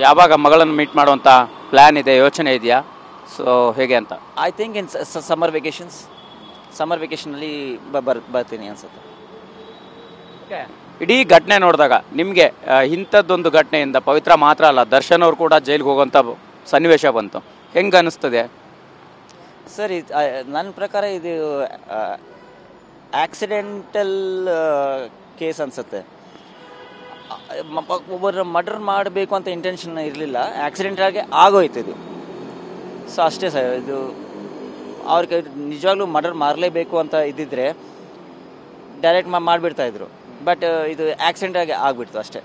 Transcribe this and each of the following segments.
ಯಾವಾಗ ಮಗಳನ್ನು ಮೀಟ್ ಮಾಡುವಂಥ ಪ್ಲ್ಯಾನ್ ಇದೆ, ಯೋಚನೆ ಇದೆಯಾ? ಸೊ ಹೇಗೆ ಅಂತ? ಐ ಥಿಂಕ್ ಇನ್ ಸಮ್ಮರ್ ವೆಕೇಷನಲ್ಲಿ ಬರ್ತೀನಿ ಅನ್ಸುತ್ತೆ. ಇಡೀ ಘಟನೆ ನೋಡಿದಾಗ ನಿಮಗೆ ಇಂಥದ್ದೊಂದು ಘಟನೆಯಿಂದ ಪವಿತ್ರ ಮಾತ್ರ ಅಲ್ಲ, ದರ್ಶನ್ ಅವರು ಕೂಡ ಜೈಲಿಗೆ ಹೋಗುವಂಥ ಸನ್ನಿವೇಶ ಬಂತು. ಹೆಂಗೆ ಅನ್ನಿಸ್ತದೆ ಸರ್? ನನ್ನ ಪ್ರಕಾರ ಇದು ಆಕ್ಸಿಡೆಂಟಲ್ ಕೇಸ್ ಅನಿಸುತ್ತೆ. ಒಬ್ಬರು ಮರ್ಡರ್ ಮಾಡಬೇಕು ಅಂತ ಇಂಟೆನ್ಷನ್ ಇರಲಿಲ್ಲ, ಆಕ್ಸಿಡೆಂಟಾಗಿ ಆಗೋಯ್ತು ಇದು. ಸೊ ಅಷ್ಟೇ ಸರ್. ಇದು ಅವ್ರಿಗೆ ನಿಜವಾಗ್ಲೂ ಮರ್ಡರ್ ಮಾಡಲೇಬೇಕು ಅಂತ ಇದ್ದಿದ್ರೆ ಡೈರೆಕ್ಟ್ ಮಾಡಿಬಿಡ್ತಾಯಿದ್ರು. ಬಟ್ ಇದು ಆಕ್ಸಿಡೆಂಟಾಗಿ ಆಗಿಬಿಡ್ತು ಅಷ್ಟೇ.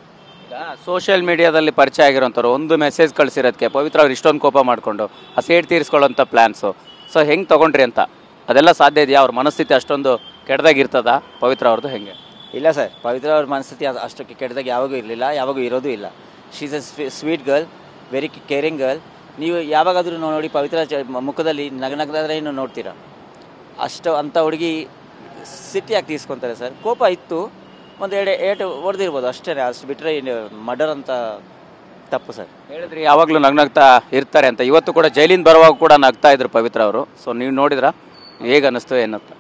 ಸೋಷಿಯಲ್ ಮೀಡಿಯಾದಲ್ಲಿ ಪರಿಚಯ ಆಗಿರೋಂಥವ್ರು ಒಂದು ಮೆಸೇಜ್ ಕಳಿಸಿರೋದಕ್ಕೆ ಪವಿತ್ರ ಅವ್ರು ಇಷ್ಟೊಂದು ಕೋಪ ಮಾಡಿಕೊಂಡು ಆ ಸೇಡ್ ತೀರಿಸ್ಕೊಳ್ಳೋಂಥ ಪ್ಲ್ಯಾನ್ಸು. ಸೊ ಹೆಂಗೆ ತೊಗೊಂಡ್ರಿ ಅಂತ? ಅದೆಲ್ಲ ಸಾಧ್ಯ ಇದೆಯಾ? ಅವ್ರ ಮನಸ್ಥಿತಿ ಅಷ್ಟೊಂದು ಕೆಟ್ಟದಾಗಿರ್ತದ ಪವಿತ್ರ ಅವ್ರದ್ದು? ಹೆಂಗೆ? ಇಲ್ಲ ಸರ್, ಪವಿತ್ರ ಅವ್ರ ಮನಸ್ಥಿತಿ ಅಷ್ಟಕ್ಕೆ ಕೆಟ್ಟದಾಗ ಯಾವಾಗೂ ಇರಲಿಲ್ಲ, ಯಾವಾಗೂ ಇರೋದು ಇಲ್ಲ. She is A sweet girl, very caring girl. ನೀವು ಯಾವಾಗಾದರೂ ನೋಡಿ ಪವಿತ್ರ ಮುಖದಲ್ಲಿ ನಗನಗದಾದ್ರೆ ಏನು ನೋಡ್ತೀರಾ? ಅಂಥ ಹುಡುಗಿ ಸಿಟ್ಟಿಯಾಗಿ ತೀಸ್ಕೊತಾರೆ ಸರ್. ಕೋಪ ಇತ್ತು, ಒಂದು ಏಟು ಹೊಡೆದಿರ್ಬೋದು ಅಷ್ಟೇ. ಅಷ್ಟು ಬಿಟ್ಟರೆ ಮರ್ಡರ್ ಅಂತ ತಪ್ಪು ಸರ್. ಹೇಳಿದ್ರಿ ಯಾವಾಗಲೂ ನಗ್ನಗ್ತಾ ಇರ್ತಾರೆ ಅಂತ. ಇವತ್ತು ಕೂಡ ಜೈಲಿಂದ ಬರುವಾಗ ಕೂಡ ನಗ್ತಾ ಇದ್ರು ಪವಿತ್ರ ಅವರು. ಸೊ ನೀವು ನೋಡಿದ್ರಾ? ಹೇಗೆ ಅನ್ನಿಸ್ತು ಏನಂತ?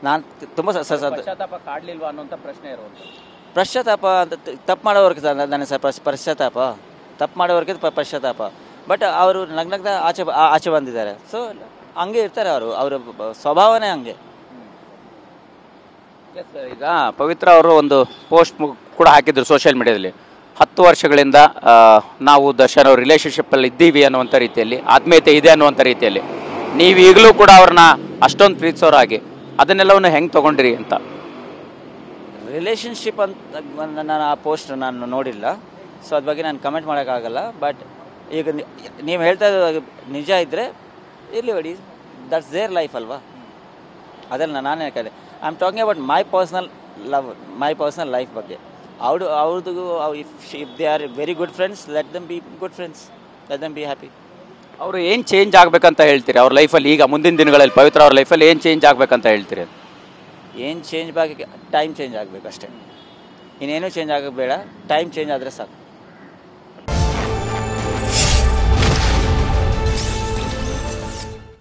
ನಾನು ತುಂಬ ಪಶ್ಚಾತ್ತಾಪ ಕಾಡಲಿಲ್ವಾ ಅನ್ನೋಂಥ ಪ್ರಶ್ನೆ ಇರುವಂಥ. ಪಶ್ಚಾತ್ತಾಪ ಅಂತ ತಪ್ಪು ಮಾಡೋವ್ರಿಗೆ ನನಗೆ ಸರ್ ಪಶ್ಚಾತ್ತಾಪ, ತಪ್ಪು ಮಾಡೋವ್ರಿಗೆ ಪಶ್ಚಾತ್ತಾಪ. ಬಟ್ ಅವರು ನಗ್ನಗ್ದ ಆಚೆ ಬಂದಿದ್ದಾರೆ. ಸೊ ಹಂಗೆ ಇರ್ತಾರೆ ಅವರು, ಅವರ ಸ್ವಭಾವನೇ ಹಂಗೆ. ಈಗ ಪವಿತ್ರ ಅವರು ಒಂದು ಪೋಸ್ಟ್ ಕೂಡ ಹಾಕಿದ್ರು ಸೋಷಿಯಲ್ ಮೀಡಿಯಾದಲ್ಲಿ. 10 ವರ್ಷಗಳಿಂದ ನಾವು ದರ್ಶನ್ ಅವ್ರ ರಿಲೇಷನ್ಶಿಪ್ಪಲ್ಲಿ ಇದ್ದೀವಿ ಅನ್ನುವಂಥ ರೀತಿಯಲ್ಲಿ, ಆತ್ಮೀಯತೆ ಇದೆ ಅನ್ನುವಂಥ ರೀತಿಯಲ್ಲಿ ನೀವು ಈಗಲೂ ಕೂಡ ಅವ್ರನ್ನ ಅಷ್ಟೊಂದು ಪ್ರೀತಿಸೋರಾಗಿ ಅದನ್ನೆಲ್ಲವನ್ನು ಹೆಂಗೆ ತೊಗೊಂಡ್ರಿ ಅಂತ? ರಿಲೇಷನ್ಶಿಪ್ ಅಂತ ನಾನು ಆ ಪೋಸ್ಟ್ ನಾನು ನೋಡಿಲ್ಲ, ಸೊ ಅದ್ರ ಬಗ್ಗೆ ನಾನು ಕಮೆಂಟ್ ಮಾಡೋಕ್ಕಾಗಲ್ಲ. ಬಟ್ ಈಗ ನೀವು ಹೇಳ್ತಾ ಇರೋದು ನಿಜ ಇದ್ದರೆ ಇರಲಿ ಬಿಡಿ, ದಟ್ಸ್ ದೇರ್ ಲೈಫ್ ಅಲ್ವಾ? ಅದೆಲ್ಲ ನಾನು ಹೇಳ್ದೆ. I am talking about my personal life ಬಗ್ಗೆ. ಅವ್ರದ್ದು if they are very good friends, let them be good friends, let them be happy. ಅವರು ಏನು ಚೇಂಜ್ ಆಗಬೇಕಂತ ಹೇಳ್ತೀರಿ ಅವ್ರ ಲೈಫಲ್ಲಿ? ಈಗ ಮುಂದಿನ ದಿನಗಳಲ್ಲಿ ಪವಿತ್ರ ಅವ್ರ ಲೈಫಲ್ಲಿ ಏನು ಚೇಂಜ್ ಆಗಬೇಕಂತ ಹೇಳ್ತೀರಿ? ಏನು ಚೇಂಜ್ ಟೈಮ್ ಚೇಂಜ್ ಆಗಬೇಕು ಅಷ್ಟೇ, ಇನ್ನೇನು ಚೇಂಜ್ ಆಗೋದು ಬೇಡ. ಟೈಮ್ ಚೇಂಜ್ ಆದರೆ ಸಾಕು.